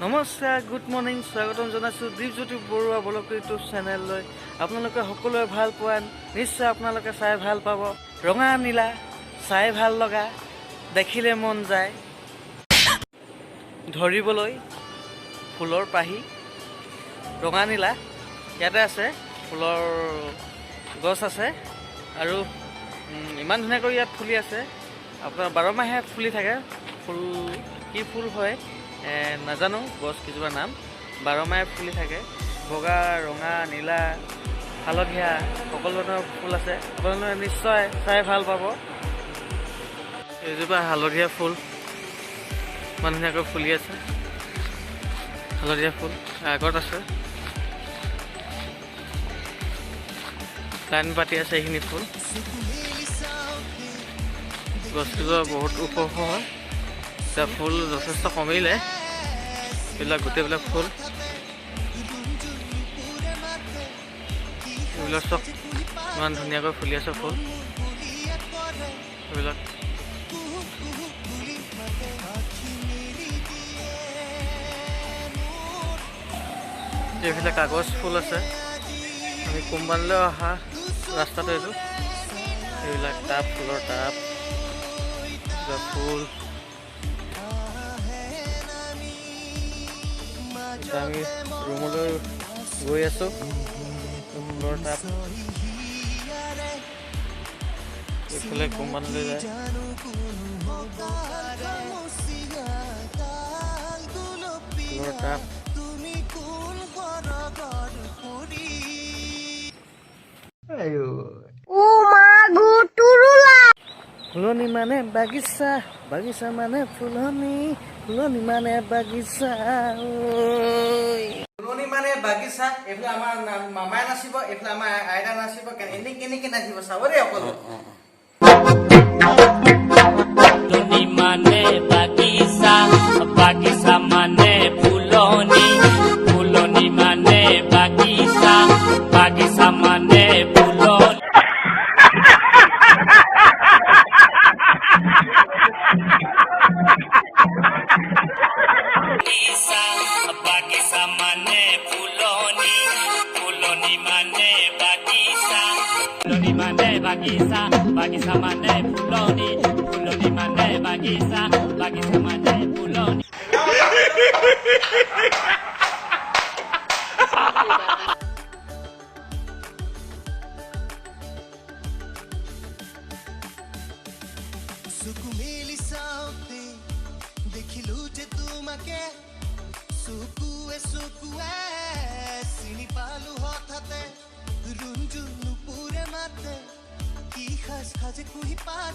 নমস্কাৰ, good morning. স্বাগতম জনাইছোঁ দীপজ্যোতি বৰুৱা ব্লগ ইউটিউব চেনেললৈ। আপোনালোকে সকলোৱে ভাল পোৱা নিশ্চয় আপোনালোকে চাই ভাল পাব। ৰঙা নীলা চাই ভাল লগা, দেখিলে মন যায়। ধৰিবলৈ ফুলৰ পাহি ৰঙা নীলা ইয়াতে আছে, ফুলৰ গছ আছে আৰু ইমান ধুনীয়াকৈ ইয়াত ফুলি আছে। আপোনাৰ 12 মাহে ফুলি থাকে। ফুল কি ফুল হয় নাজানো, গছ কিছুমান নাম 12 মাহে ফুলি থাকে। বগা, ৰঙা, নীলা, হালধীয়া সকলো ধৰণৰ ফুল আছে। আপোনালোকে নিশ্চয় চাই ভাল পাব। এইজোপা হালধীয়া ফুল ইমান ধুনীয়াকৈ ফুলি আছে। হালধীয়া ফুল আগত আছে, লাইন পাতি আছে। এইখিনি ফুল গছকেইজোপা বহুত ওখ ওখ হয়। এতিয়া ফুল যথেষ্ট কমিলে, এইবিলাক গোটেইবিলাক ফুল এইবিলাক চব ইমান ধুনীয়াকৈ ফুলি আছে ফুল এইবিলাক। এইবিলাক কাগজ ফুল আছে। আমি কোম্পানীলৈ অহা ৰাস্তাটো এইটো। এইবিলাক টাব, ফুলৰ টাব, ফুল। এতিয়া আমি ৰুমলৈ গৈ আছোঁ। ফুলৰ টাব এইফালে কোম্পানীলৈ যায়। ফুলৰ টাব ফুলনি মানে বাগিচা, বাগিচা মানে ফুলনি, ফুলনি মানে বাগিচা। ফুলনি মানে বাগিচা। এইফালে আমাৰ মামাই নাচিব, এইফালে আমাৰ আইতা নাচিব। কেনেকে নাচিব চাব দেই অকল। ফুলনি মানে বাগিচা, বাগিচা মানে ফুলনি, ফুলনি মানে বাগিচা, বাগিচা মানে ফুলনি। বাগিচা মানে ফুলনি, ফুলনি মানে বাগিচা, ফুলনি মানে বাগিচা, বাগিচা মানে ফুলনি, ফুলনি মানে বাগিচা, বাগিচা মানে ফুলনি। চকু মেলি চাওঁতে দেখিলো যে তোমাকে, চকুৱে চকুৱে চিনি পালো হঠাতে, ৰুণজুণ নুপুৰে মাতে, কি সাজ সাজে কুহি পাত।